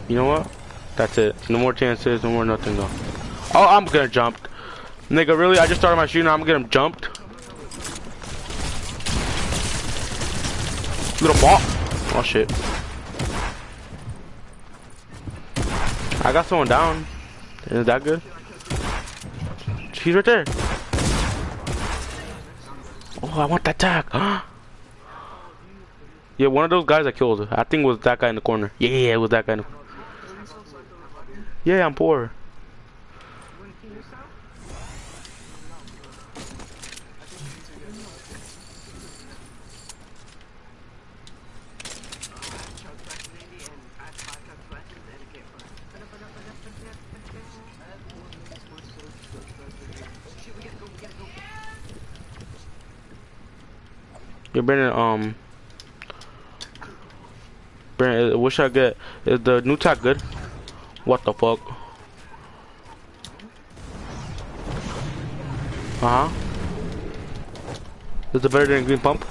You know what? That's it. No more chances, no more nothing though. Oh, I'm gonna jump. Nigga, really? I just started my shooting, I'm gonna get him jumped. Little ball. Oh shit. I got someone down. Is that good? He's right there. Oh, I want that tag. Yeah, one of those guys I killed, I think it was that guy in the corner. Yeah, it was that guy in the corner. Yeah, I'm poor. Yeah, Brandon, what should I get? Is the new tag good? What the fuck? Uh-huh. Is it better than green pump?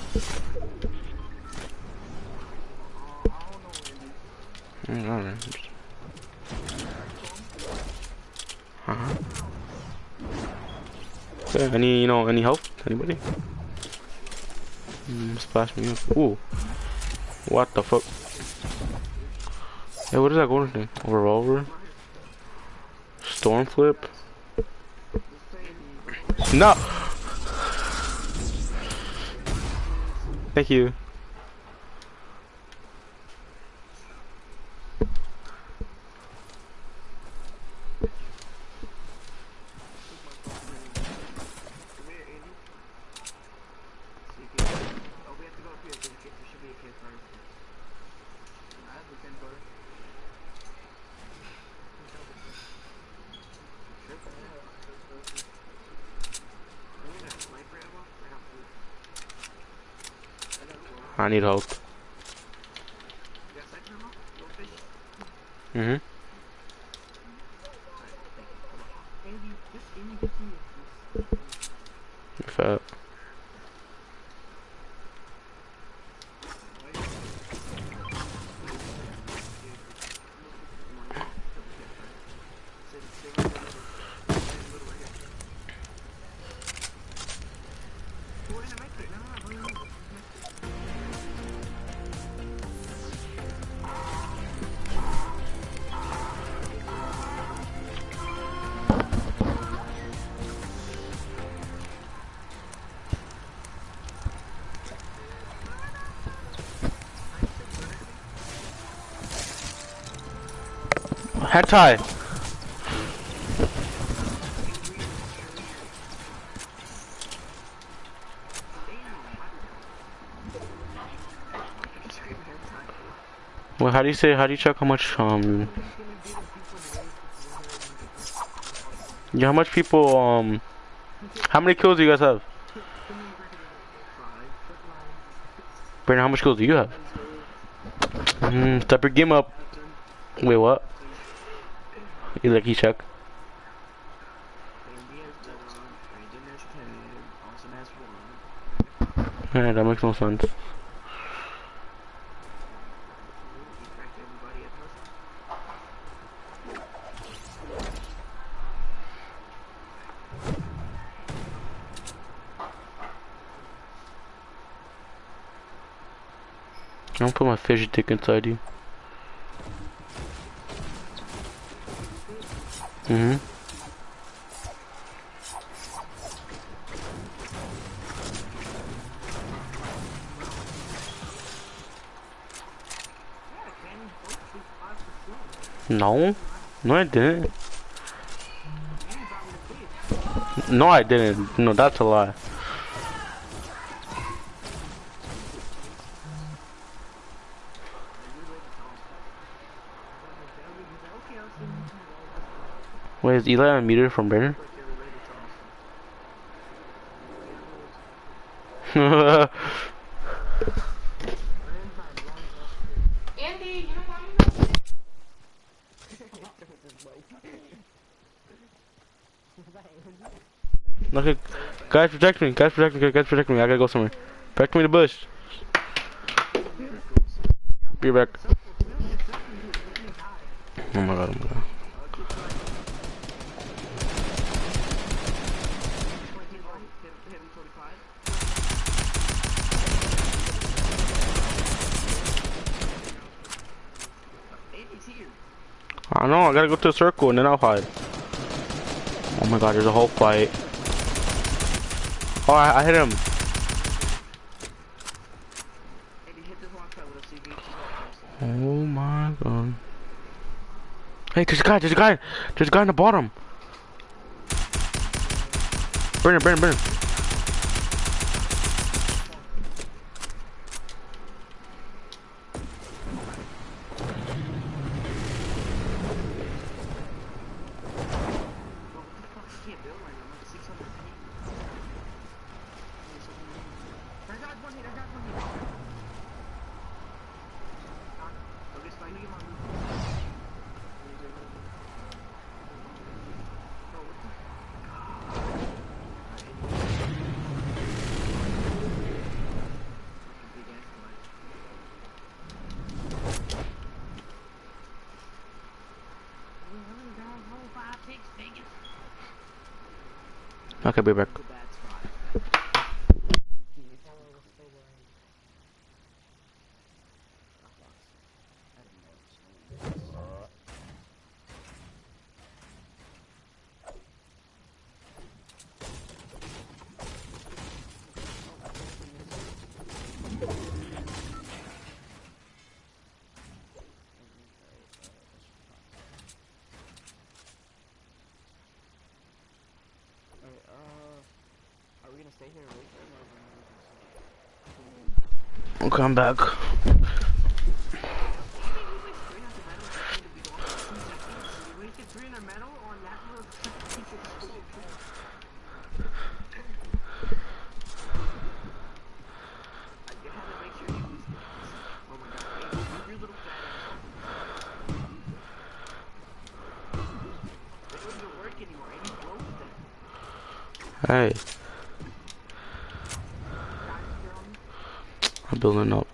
Uh-huh. Yeah, any help? Anybody? Splash me up. Ooh. What the fuck? Hey, what is that going to? A revolver? Storm flip? No! Thank you. I need help. Mm-hmm. Fat. Head tie. Well, how do you check how much, yeah, how much people, how many kills do you guys have? Brandon, how much kills do you have? Step your game up. Wait, what? You like, you check? Yeah, that makes no sense. I'm gonna put my fish dick inside you. No. No, I didn't. No, I didn't. No, that's a lie. Wait, is Eli unmuted from Brandon? Okay, guys protect me, guys protect me, guys protect me, I gotta go somewhere. Protect me in the bush. Be back. Oh my god, oh my god. I know, I gotta go to a circle and then I'll hide. Oh my god, there's a whole fight. Oh, I hit him. Oh my god. Hey, there's a guy, there's a guy. There's a guy in the bottom. Burn him, burn him, burn him. Okay, be back. Okay, I'm back. Hey. I'm building up.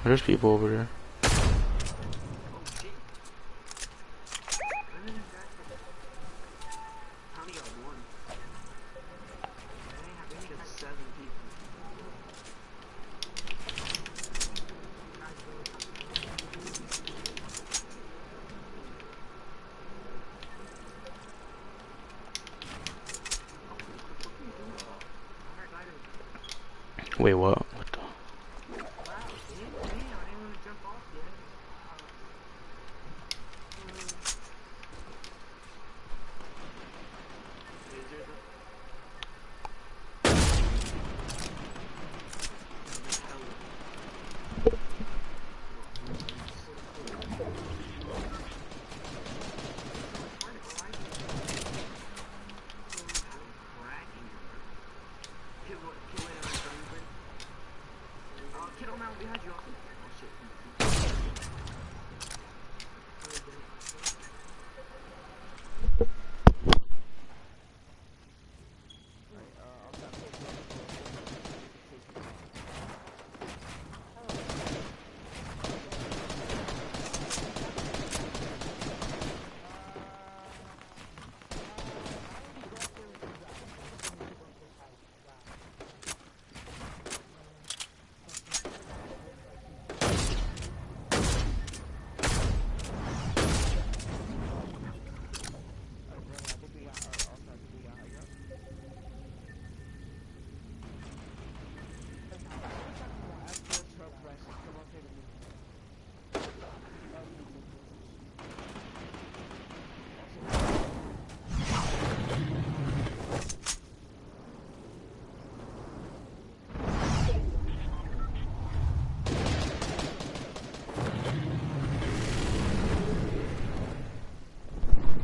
There's people over there. Wait, what? What the?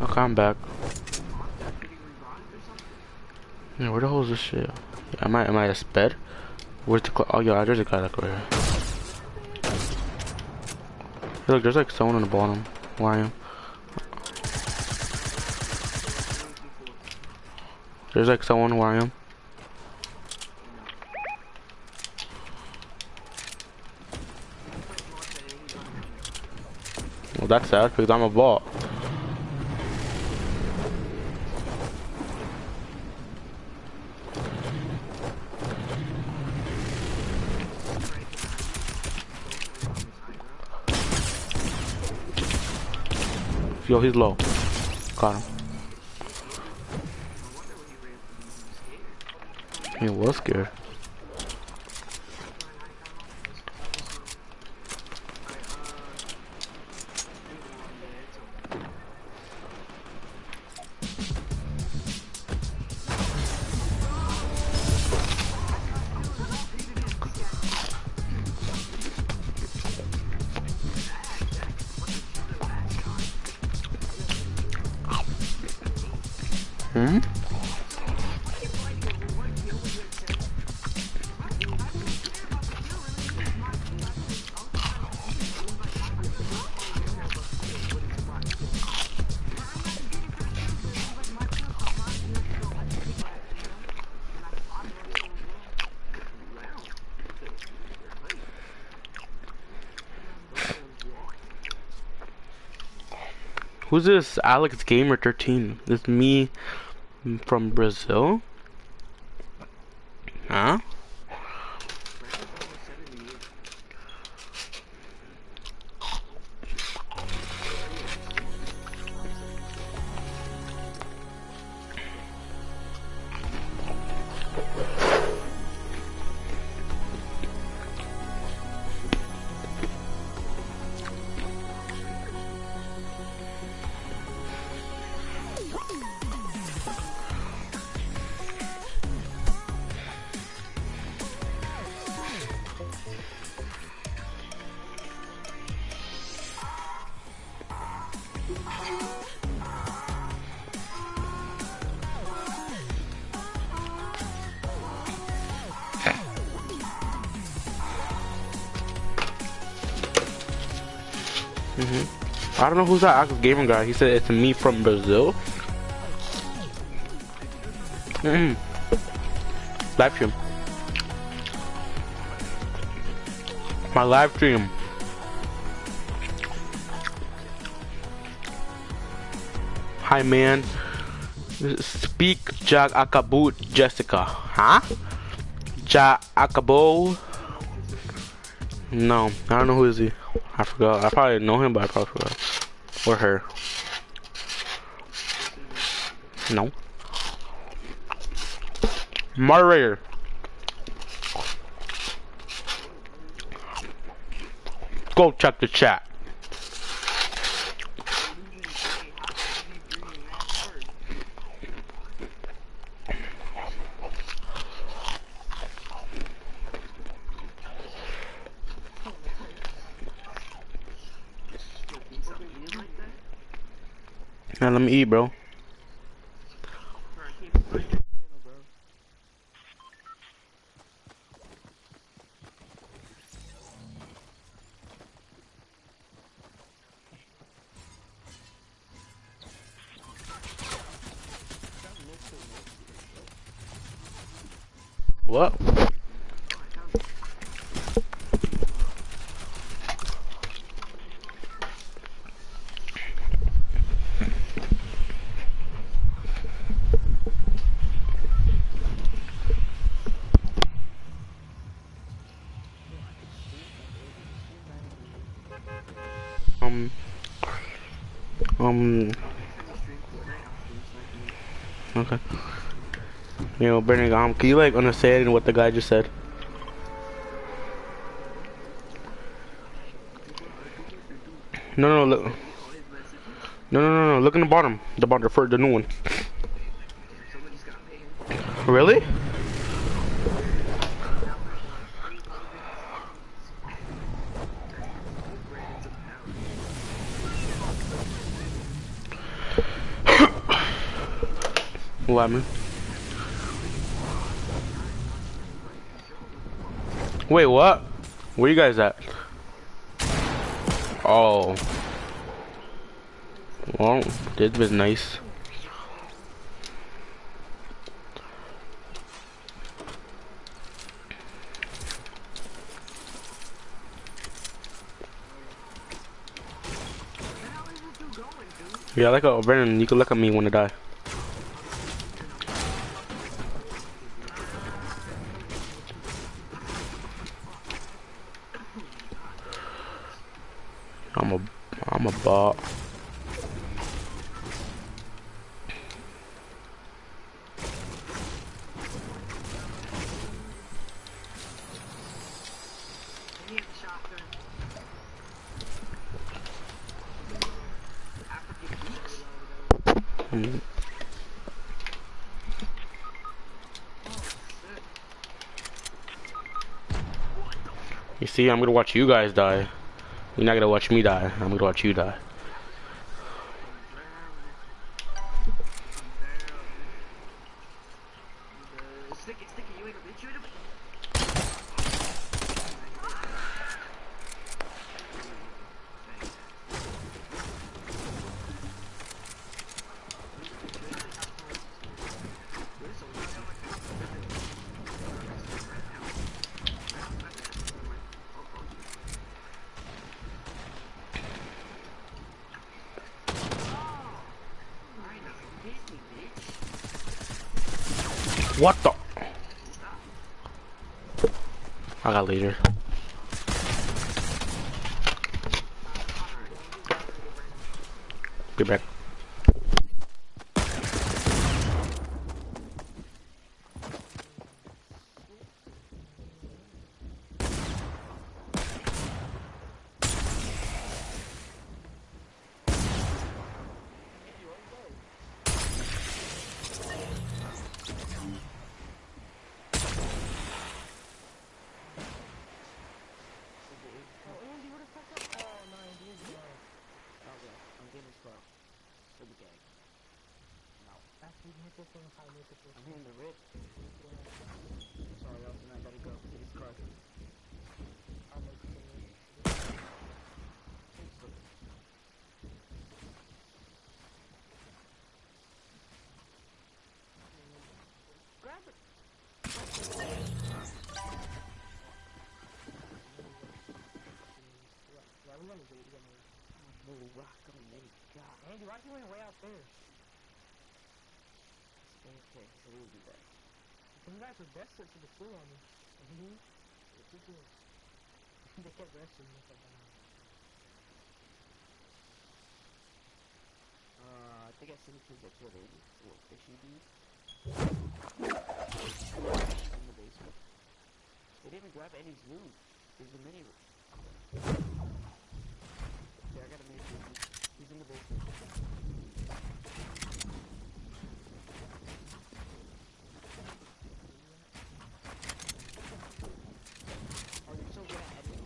Okay, I'm back. Yeah, where the hell is this shit? Am I a sped? Where's the oh yeah, there's a guy like right here. Hey, look, there's like someone on the bottom. Where I am. There's like someone where I am. Well, that's sad because I'm a bot. Yo, he's low. Got him. He was scared. Hmm? Who's this Alex Gamer 13? This me from Brazil? Huh? I don't know who's that Alex Gamer guy. He said it's me from Brazil. Live stream. My live stream. Hi man. Speak Jag Akabut Jessica. Huh? Ja Akabo. No, I don't know who is he. I forgot. I probably know him, but I probably forgot. Or her. No. Moderator. Go check the chat. Now let me eat, bro. What? Okay. You know, Brennan, can you like understand what the guy just said? No, no, look. No. Look in the bottom. The bottom for the new one. Really? What happened? Wait, what? Where you guys at? Oh. Well, this was nice. Yeah, like a Brennan, you can look at me when I die. I'm a bot. Mm. You see, I'm gonna watch you guys die. You're not gonna watch me die. I'm gonna watch you die. What the? I got laser. Get back. I'm in the red. Sorry, Austin, I gotta go get his car. I'll make it. Grab it. Yeah, we're gonna do it. Little rock on me. God. Andy, why you went way out there? Okay, so we'll do that. Some guys were desperate for the kill on me. What you doing? They kept rushing me. I think I seen the kids that killed Andy. Little fishy dude. In the basement. They didn't even grab Andy's loot. There's a mini. Yeah, I got a mini. He's in the basement. Oh, you're so good at editing.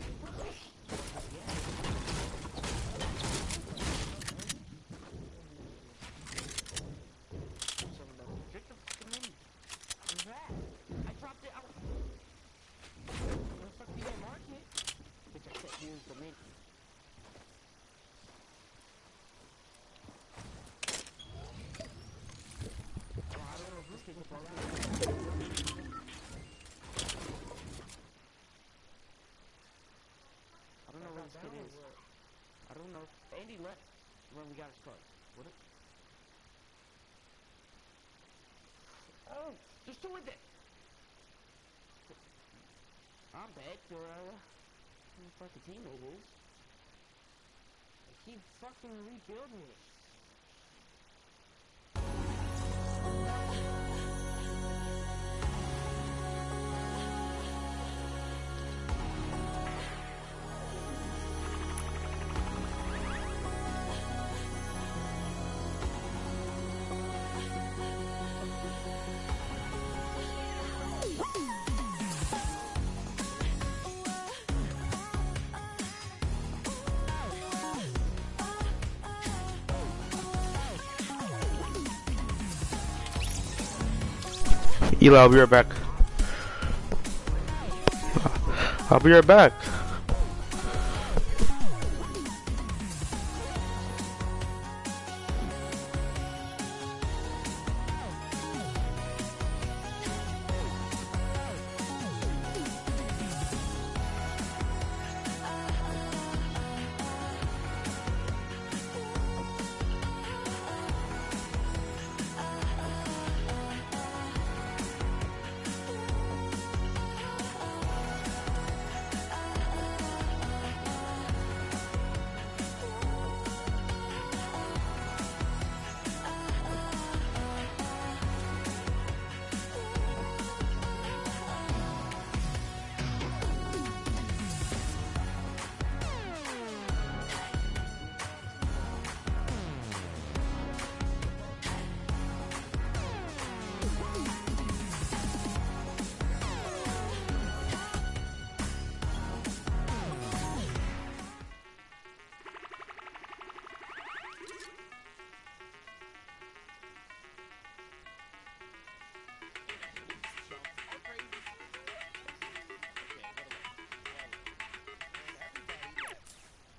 Yeah. Drink the fucking mini. Where's that? I dropped it out. Where the fuck did you mark it? Bitch, I said here's the mini. I don't know if this kid can fall out. I don't know where this kid is. I don't know. Andy left when we got his car. What it? Oh, there's two in there. I'm dead, Corella. Who the fucking teammate is? He fucking rebuilt me. Eli, I'll be right back. I'll be right back.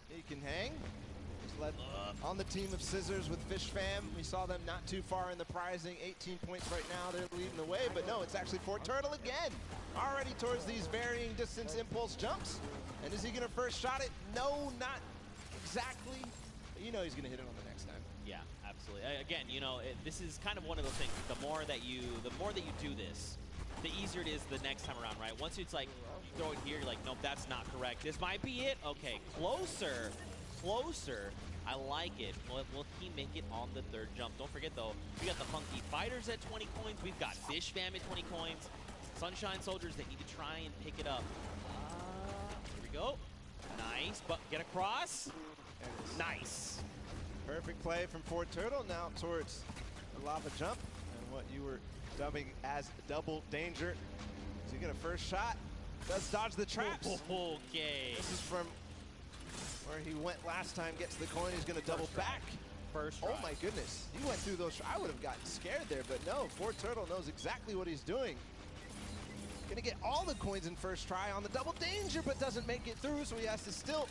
He can hang. He's led on the team of Scissors with Fish Fam. We saw them not too far in the prizing. 18 points right now. They're leading the way, but no, it's actually Fort Turtle again. Already towards these varying distance impulse jumps. And is he going to first shot it? No, not exactly. But you know he's going to hit it on the next time. Yeah, absolutely. Again, you know, this is kind of one of those things. The more that you do this, the easier it is the next time around, right? Once it's like, you throw it here, you're like, nope, that's not correct. This might be it. Okay, closer, closer. I like it. Will he make it on the third jump? Don't forget, though, we got the Funky Fighters at 20 coins. We've got Fish Fam at 20 coins. Sunshine Soldiers, they need to try and pick it up. Here we go. Nice, but get across. Nice. Perfect play from Fort Turtle. Now towards the lava jump and what you were dubbing as double danger. Is he gonna first shot? Does dodge the traps. Okay. This is from where he went last time. Gets the coin. He's gonna double back. First try. Oh my goodness. He went through those. I would have gotten scared there, but no. Fort Turtle knows exactly what he's doing. Gonna get all the coins in first try on the double danger, but doesn't make it through, so he has to still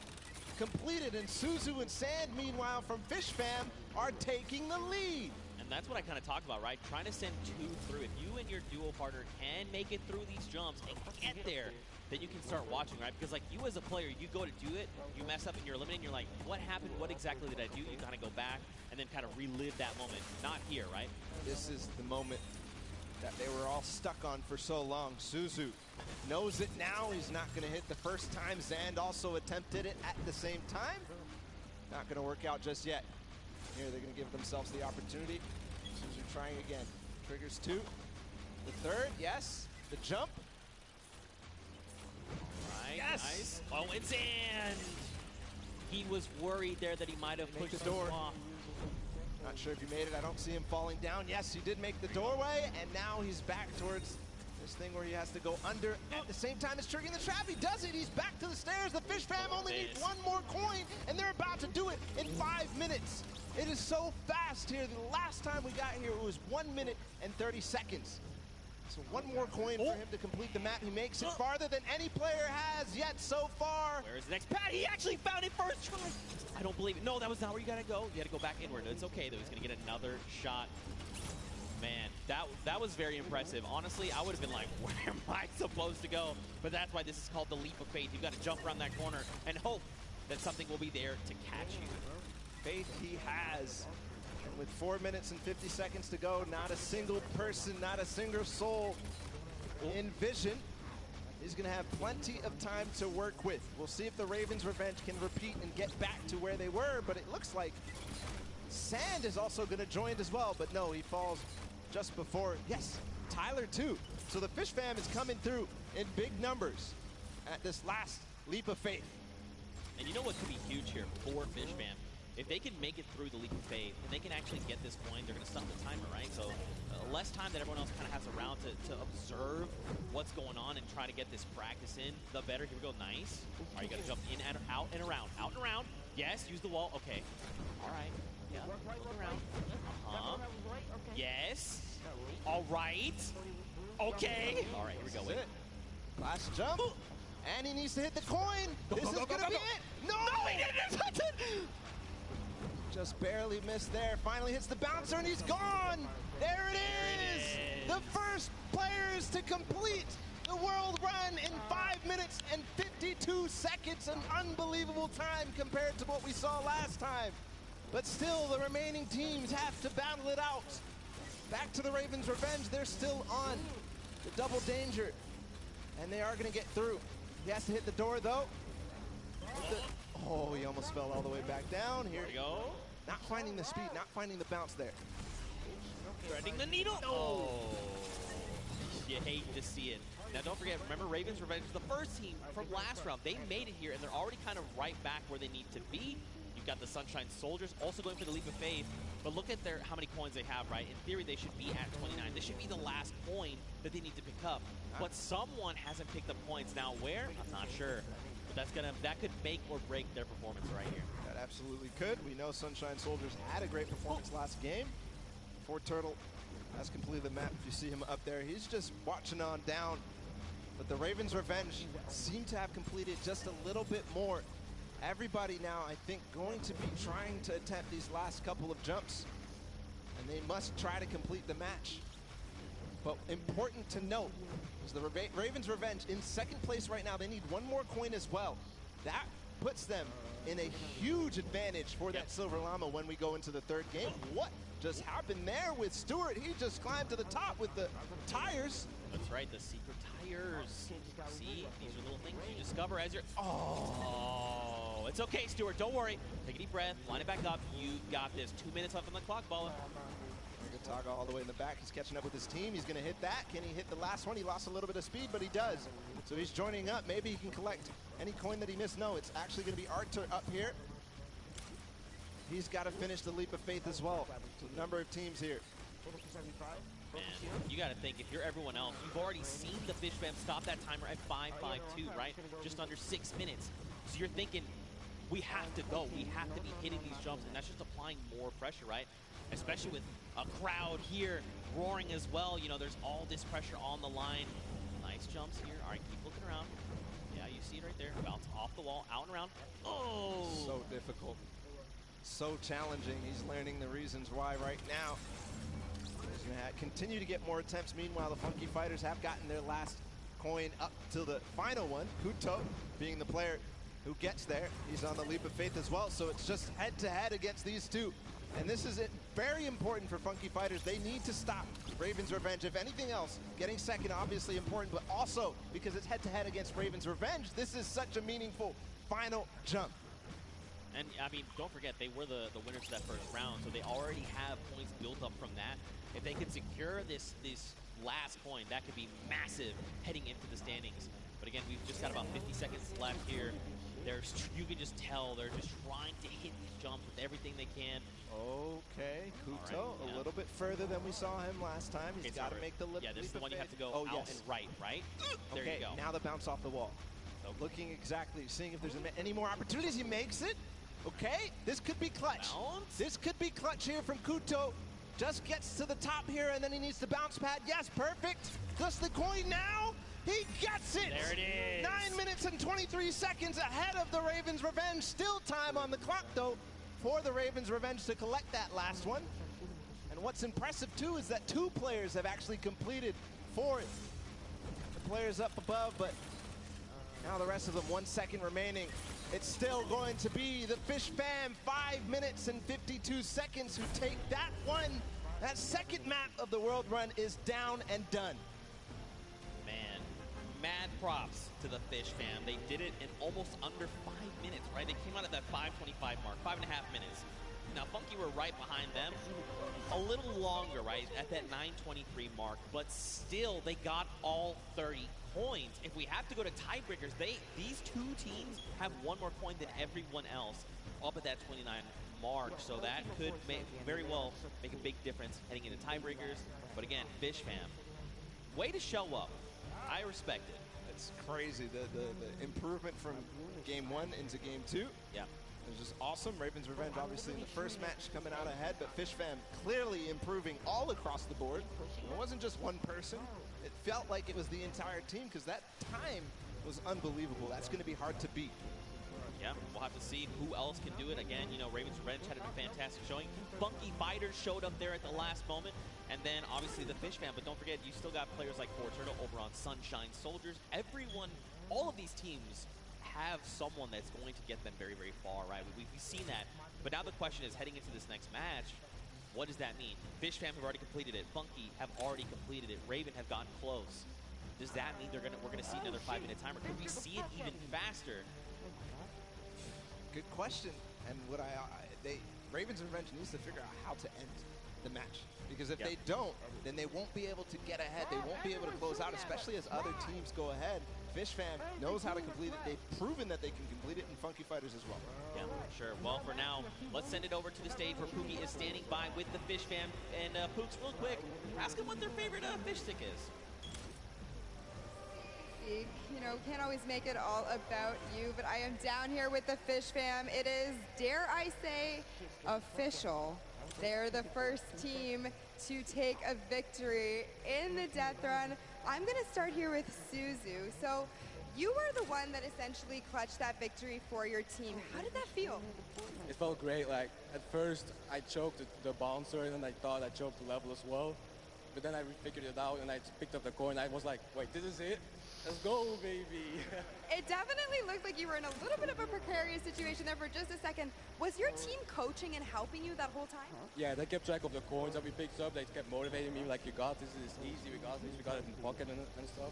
complete it. And Suzu and Sand, meanwhile, from Fish Fam, are taking the lead. And that's what I kind of talked about, right? Trying to send two through. If you and your duo partner can make it through these jumps and get there, then you can start watching, right? Because like you as a player, you go to do it, you mess up and you're eliminated, you're like, what happened? What exactly did I do? You kind of go back and then kind of relive that moment. Not here, right? This is the moment that they were all stuck on for so long. Suzu knows it now. He's not going to hit the first time. Zand also attempted it at the same time. Not going to work out just yet. Here they're going to give themselves the opportunity. Suzu trying again. Triggers two. The third, yes. The jump. Right, Yes. nice. Oh, and Zand! He was worried there that he might have pushed the door. off. Not sure if he made it. I don't see him falling down. Yes, he did make the doorway, and now he's back towards this thing where he has to go under at the same time as triggering the trap. He does it. He's back to the stairs. The Fish Fam only needs one more coin, and they're about to do it in 5 minutes. It is so fast here. The last time we got here, it was 1 minute and 30 seconds. So one more coin for him to complete the map. He makes it farther than any player has yet so far. Where's the next pad? He actually found it first try. I don't believe it. No, that was not where you gotta go. You gotta go back inward. It's okay though. He's gonna get another shot. Man, that was very impressive. Honestly, I would have been like, where am I supposed to go? But that's why this is called the leap of faith. You've got to jump around that corner and hope that something will be there to catch you. Faith he has. And with 4 minutes and 50 seconds to go, not a single person, not a single soul in vision. He's going to have plenty of time to work with. We'll see if the Ravens' revenge can repeat and get back to where they were, but it looks like Sand is also going to join as well, but no, he falls just before. Yes, Tyler too. So the Fish Fam is coming through in big numbers at this last leap of faith. And you know what could be huge here for Fish Fam? If they can make it through the leap of faith, and they can actually get this coin, they're going to stop the timer, right? So less time that everyone else kind of has around to observe what's going on and try to get this practice in, the better. Here we go, nice. All right, you got to jump in and out and around. Out and around. Yes, use the wall. Okay. All right. Yeah, look around. Uh-huh. Yes. All right. Okay. All right, here we go. That's it. Last jump. And he needs to hit the coin. This is going to be it. No, he didn't touch it. Just barely missed there. Finally hits the bouncer and he's gone. There it is. The first players to complete the world run in 5 minutes and 52 seconds. An unbelievable time compared to what we saw last time. But still, the remaining teams have to battle it out. Back to the Ravens' revenge. They're still on the double danger. And they are going to get through. He has to hit the door, though. Oh, he almost fell all the way back down. Here we go. Not finding the speed, not finding the bounce there. Threading the needle. Oh. You hate to see it. Now, don't forget, remember, Ravens Revenge was the first team from last round. They made it here, and they're already kind of right back where they need to be. You've got the Sunshine Soldiers also going for the leap of faith. But look at how many coins they have, right? In theory, they should be at 29. This should be the last coin that they need to pick up. But someone hasn't picked up points. Now, where? I'm not sure. But that could make or break their performance right here. That absolutely could. We know Sunshine Soldiers had a great performance last game. Ford Turtle has completed the map. If you see him up there, he's just watching on down. But the Ravens' Revenge seem to have completed just a little bit more. Everybody now, I think, going to be trying to attempt these last couple of jumps. And they must try to complete the match. But important to note is the Ravens' Revenge in second place right now. They need one more coin as well. That puts them in a huge advantage for that Silver Llama when we go into the third game. What just happened there with Stewart? He just climbed to the top with the tires. That's right, the secret tires. See, these are little things you discover as you're... Oh, it's okay, Stewart. Don't worry. Take a deep breath. Line it back up. You got this. 2 minutes left on the clock, Balla. Taga all the way in the back. He's catching up with his team. He's going to hit that. Can he hit the last one? He lost a little bit of speed, but he does. So he's joining up. Maybe he can collect any coin that he missed. No, it's actually going to be Arthur up here. He's got to finish the leap of faith as well. So a number of teams here. Man, you got to think, if you're everyone else, you've already seen the Fish Fam stop that timer at 5:52, right? Just under 6 minutes. So you're thinking, we have to go. We have to be hitting these jumps, and that's just applying more pressure, right? Especially with a crowd here roaring as well. You know, there's all this pressure on the line. Nice jumps here. All right, keep looking around. Yeah, you see it right there. Bounce off the wall, out and around. Oh! So difficult. So challenging. He's learning the reasons why right now. He's going to continue to get more attempts. Meanwhile, the Funky Fighters have gotten their last coin up to the final one. Kuto being the player who gets there. He's on the leap of faith as well, so it's just head-to-head against these two. And this is very important for Funky Fighters. They need to stop Ravens Revenge. If anything else, getting second obviously important, but also because it's head-to-head against Ravens Revenge, this is such a meaningful final jump. And, I mean, don't forget, they were the winners of that first round, so they already have points built up from that. If they could secure this last coin, that could be massive heading into the standings. But again, we've just got about 50 seconds left here. You can just tell they're just trying to hit these jumps with everything they can. Okay, Kuto a little bit further than we saw him last time. He's got to make the leap. Yeah, this is the one you have to go out and right? There okay, you go. Now the bounce off the wall. Okay. Looking exactly, seeing if there's any more opportunities. He makes it. Okay, this could be clutch. Bounce. This could be clutch here from Kuto. Just gets to the top here, and then he needs the bounce pad. Yes, perfect. Just the coin now. He gets it! There it is! 9 minutes and 23 seconds ahead of the Ravens Revenge. Still time on the clock, though, for the Ravens Revenge to collect that last one. And what's impressive, too, is that 2 players have actually completed 4. The players up above, but now the rest of them, 1 second remaining. It's still going to be the Fish Fam, 5 minutes and 52 seconds, who take that one. That second map of the World Run is down and done. Man, mad props to the Fish Fam. They did it in almost under 5 minutes, right? They came out at that 5:25 mark, 5.5 minutes. Now, Funky were right behind them, a little longer, right, at that 9:23 mark, but still, they got all 30 coins. If we have to go to tiebreakers, these 2 teams have 1 more coin than everyone else up at that 29 mark, so that could very well make a big difference heading into tiebreakers. But again, Fish Fam, way to show up. I respect it. It's crazy, the improvement from game 1 into game 2. Yeah. It was just awesome. Ravens Revenge obviously in the first match coming out ahead, but Fish Fam clearly improving all across the board. It wasn't just one person. it felt like it was the entire team because that time was unbelievable. That's going to be hard to beat. Yeah, we'll have to see who else can do it. Again, you know, Ravens Revenge had a fantastic showing. Funky Fighters showed up there at the last moment. And then, obviously, the Fish Fam. But don't forget, you still got players like Fortnite over on Sunshine Soldiers. Everyone, all of these teams have someone that's going to get them very, very far, right? We've seen that. But now the question is, heading into this next match, what does that mean? Fish Fam have already completed it. Funky have already completed it. Raven have gotten close. Does that mean we're gonna see another 5-minute timer? Could we see it even faster? Good question. And what Ravens Revenge needs to figure out how to end the match. Because if they don't, then they won't be able to get ahead. They won't be able to close out, especially as other teams go ahead. Fish Fam knows how to complete it. They've proven that they can complete it, and Funky Fighters as well. Yeah, sure. Well, for now, let's send it over to the stage where Pookie is standing by with the Fish Fam. And Pooks, real quick, ask them what their favorite fish stick is. You know, can't always make it all about you, but I am down here with the Fish Fam. It is, dare I say, official. They're the first team to take a victory in the death run. I'm going to start here with Suzu. So you were the one that essentially clutched that victory for your team. How did that feel? It felt great. Like, at first, I choked the bouncer, and then I thought I choked the level as well. But then I figured it out, and I picked up the coin. I was like, wait, this is it? Let's go, baby. It definitely looked like you were in a little bit of a precarious situation there for just a second. Was your team coaching and helping you that whole time? Yeah, they kept track of the coins that we picked up. They kept motivating me, like, you got this, it's easy, we got this, we got it in the pocket and stuff.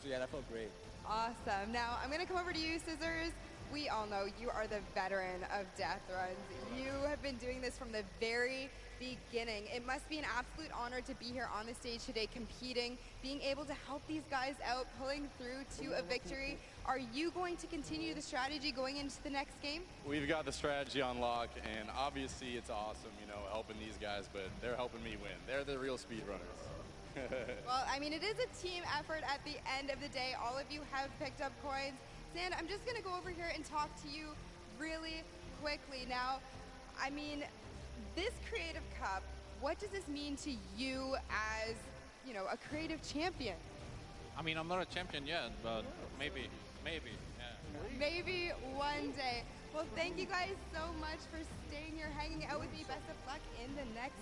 So yeah, that felt great. Awesome. Now, I'm going to come over to you, Scissors. We all know you are the veteran of death runs. You have been doing this from the very beginning. It must be an absolute honor to be here on the stage today competing, being able to help these guys out, pulling through to a victory. Are you going to continue the strategy going into the next game? We've got the strategy on lock, and obviously it's awesome, you know, helping these guys, but they're helping me win. They're the real speedrunners. Well, I mean, it is a team effort at the end of the day. All of you have picked up coins. Sand, I'm just going to go over here and talk to you really quickly. Now, I mean, this Creative Cup, what does this mean to you as, you know, a creative champion? I mean, I'm not a champion yet, but maybe, yeah. Maybe one day. Well, thank you guys so much for staying here, hanging out with me. Best of luck in the next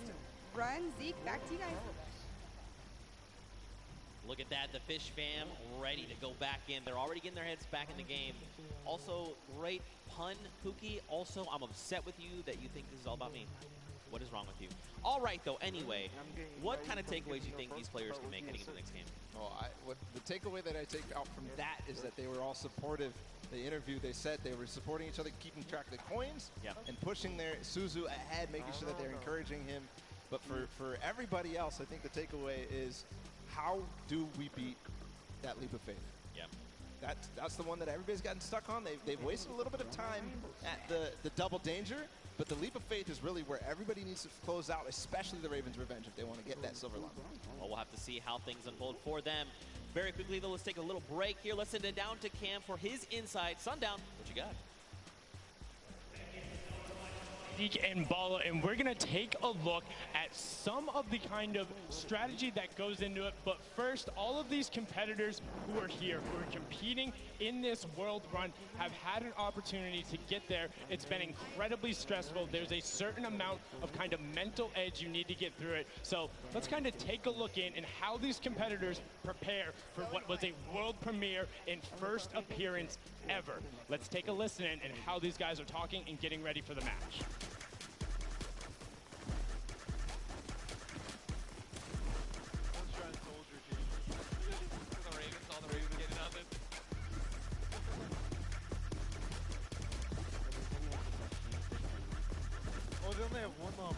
run. Zeke, back to you guys. Look at that, the Fish Fam ready to go back in. They're already getting their heads back in the game. Also, great pun, Pookie. Also, I'm upset with you that you think this is all about me. What is wrong with you? All right, though, anyway, what kind of takeaways do you think these players can make heading into the next game? Well, the takeaway that I take out from that is that they were all supportive. The interview, they said they were supporting each other, keeping track of the coins, and pushing their Suzu ahead, making sure that they're encouraging him. But for everybody else, I think the takeaway is, how do we beat that leap of faith? Yep. That's the one that everybody's gotten stuck on. They've wasted a little bit of time at the double danger, but the leap of faith is really where everybody needs to close out, especially the Ravens Revenge if they want to get that silver line. Well, we'll have to see how things unfold for them. Very quickly, though, let's take a little break here. Let's send it down to Cam for his insight. Sundown, what you got? Zeke and Bala, and we're going to take a look at some of the kind of strategy that goes into it. But first, all of these competitors who are here, who are competing in this world run, have had an opportunity to get there. It's been incredibly stressful. There's a certain amount of kind of mental edge you need to get through it. So let's kind of take a look in and how these competitors prepare for what was a world premiere and first appearance ever. Let's take a listen in and how these guys are talking and getting ready for the match. Oh, they only have one llama.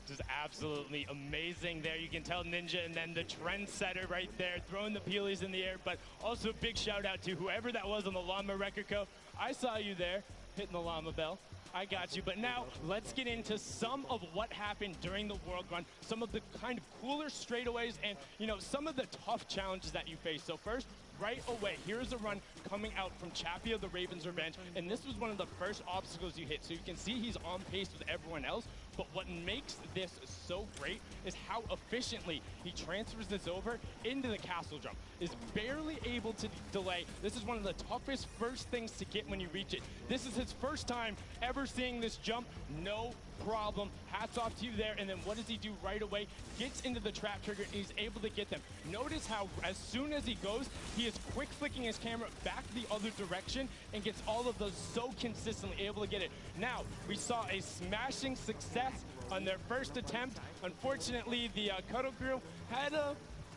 Just absolutely amazing there. You can tell Ninja and then the trendsetter right there throwing the peelies in the air, but also a big shout out to whoever that was on the Llama Record Co. I saw you there hitting the llama bell. I got you. But now let's get into some of what happened during the World Run, some of the kind of cooler straightaways and, you know, some of the tough challenges that you face. So first, right away, here's a run coming coming out from Chapia, the Ravens Revenge, and this was one of the first obstacles you hit. So you can see he's on pace with everyone else, but what makes this so great is how efficiently he transfers this over into the castle jump. Is barely able to delay. This is one of the toughest first things to get when you reach it. This is his first time ever seeing this jump. No problem. Hats off to you there. And then what does he do right away? Gets into the trap trigger and he's able to get them. Notice how as soon as he goes, he is quick flicking his camera back the other direction and gets all of those so consistently able to get it. Now, we saw a smashing success on their first attempt. Unfortunately, the Cuddle Crew had a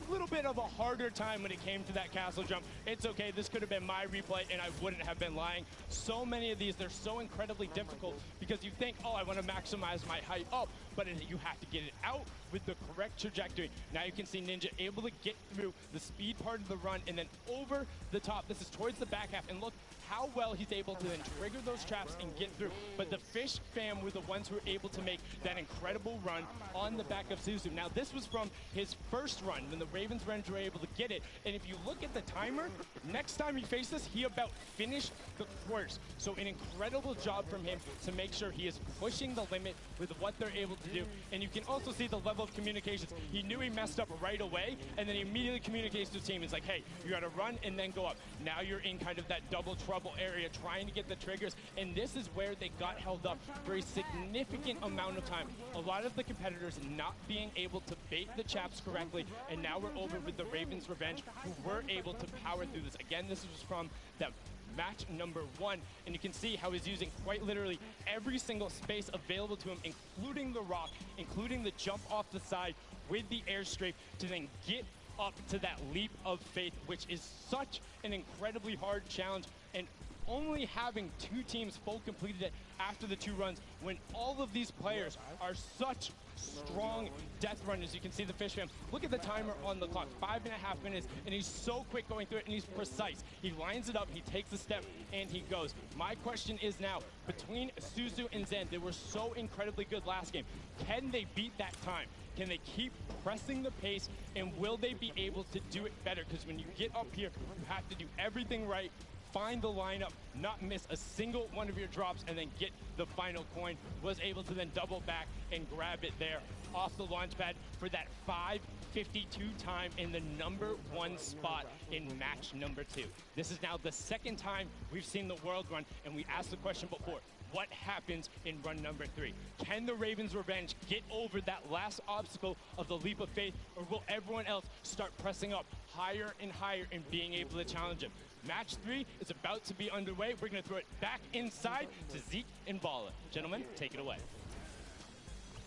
little bit of a harder time when it came to that castle jump. It's okay, this could have been my replay and I wouldn't have been lying. So many of these, they're so incredibly difficult because you think, oh, I want to maximize my height up, but you have to get it out with the correct trajectory. Now you can see Ninja able to get through the speed part of the run and then over the top. This is towards the back half, and look how well he's able to then trigger those traps and get through. But the Fish fam were the ones who were able to make that incredible run on the back of Suzu. Now this was from his first run when the Ravens Revenge were able to get it. And if you look at the timer, next time he faced this, he about finished the course. So an incredible job from him to make sure he is pushing the limit with what they're able to do. And you can also see the level of communications. He knew he messed up right away, and then he immediately communicates to the team. It's like, hey, you gotta run and then go up. Now you're in kind of that double trouble area trying to get the triggers, and this is where they got held up for a significant amount of time. A lot of the competitors not being able to bait the chaps correctly, and now we're over with the Ravens Revenge, who were able to power through this. Again, this was from the match number 1, and you can see how he's using quite literally every single space available to him, including the rock, including the jump off the side with the airstrike to then get up to that leap of faith, which is such an incredibly hard challenge. And only having 2 teams full completed it after the 2 runs, when all of these players are such strong death runners. You can see the Fish fam. Look at the timer on the clock, 5.5 minutes, and he's so quick going through it, and he's precise. He lines it up, he takes a step, and he goes. My question is now, between Suzu and Zen, they were so incredibly good last game. Can they beat that time? Can they keep pressing the pace, and will they be able to do it better? Because when you get up here, you have to do everything right, find the lineup, not miss a single one of your drops, and then get the final coin. Was able to then double back and grab it there off the launch pad for that 5:52 time in the #1 spot in match number 2. This is now the second time we've seen the world run, and we asked the question before, what happens in run number 3? Can the Ravens Revenge get over that last obstacle of the leap of faith, or will everyone else start pressing up higher and higher and being able to challenge him? Match 3 is about to be underway. We're going to throw it back inside to Zeke and Bala. Gentlemen, take it away.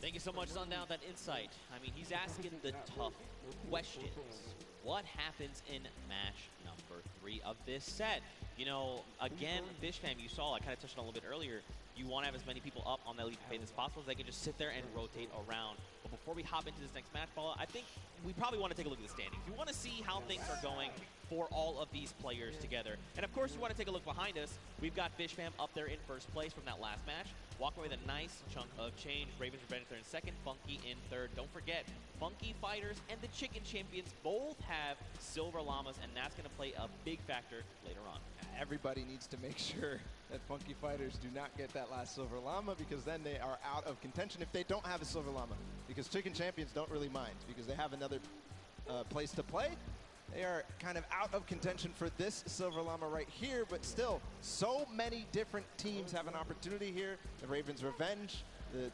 Thank you so much, Sundown, that insight. I mean, he's asking the tough questions. What happens in match number 3 of this set? You know, again, Fish fam, you saw, I kind of touched on a little bit earlier, you want to have as many people up on that leap of faith as possible so they can just sit there and rotate around. But before we hop into this next match, Paula, I think we probably want to take a look at the standings. We want to see how things are going for all of these players together. And of course, we want to take a look behind us. We've got Fish fam up there in first place from that last match. Walk away with a nice chunk of change. Ravens Revenge there in second, Funky in third. Don't forget, Funky Fighters and the Chicken Champions both have Silver Llamas, and that's going to play a big factor later on. Everybody needs to make sure that Funky Fighters do not get that last Silver Llama, because then they are out of contention if they don't have a Silver Llama. Because Chicken Champions don't really mind, because they have another place to play. They are kind of out of contention for this Silver Llama right here, but still, so many different teams have an opportunity here. The Ravens Revenge,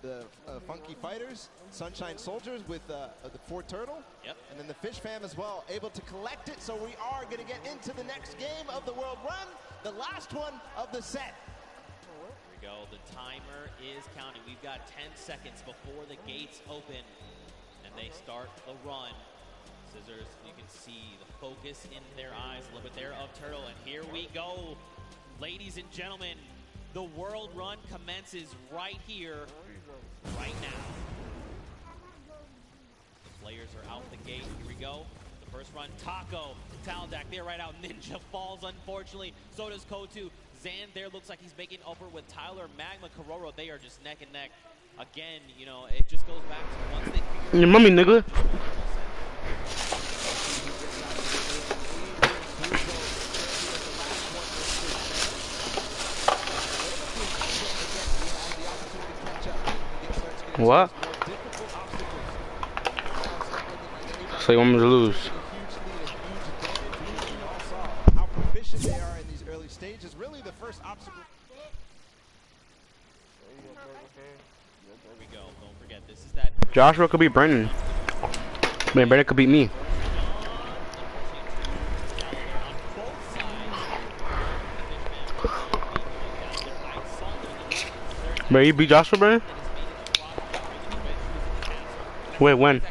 the Funky Fighters, Sunshine Soldiers with the Fort Turtle, yep, and then the Fish fam as well, able to collect it. So we are going to get into the next game of the World Run, the last one of the set. Here we go. The timer is counting. We've got 10 seconds before the gates open, and they start the run. Scissors, you can see the focus in their eyes, a little bit there of Turtle, and here we go. Ladies and gentlemen, the World Run commences right here, right now. The players are out the gate. Here we go. The first run, Taco, Taldak, they're right out. Ninja falls, unfortunately. So does Kotu. Zan there looks like he's making upper with Tyler, Magma, Kororo. They are just neck and neck. Again, you know, it just goes back to once they figure Your mummy, nigga. What? So you want me to lose? How proficient they are in these early stages. Really, the first obstacle. Here we go. Don't forget, this is that. Joshua could beat Brendan. Man, Brendan could beat me. Bro, you beat Joshua, Brendan? Wait, when?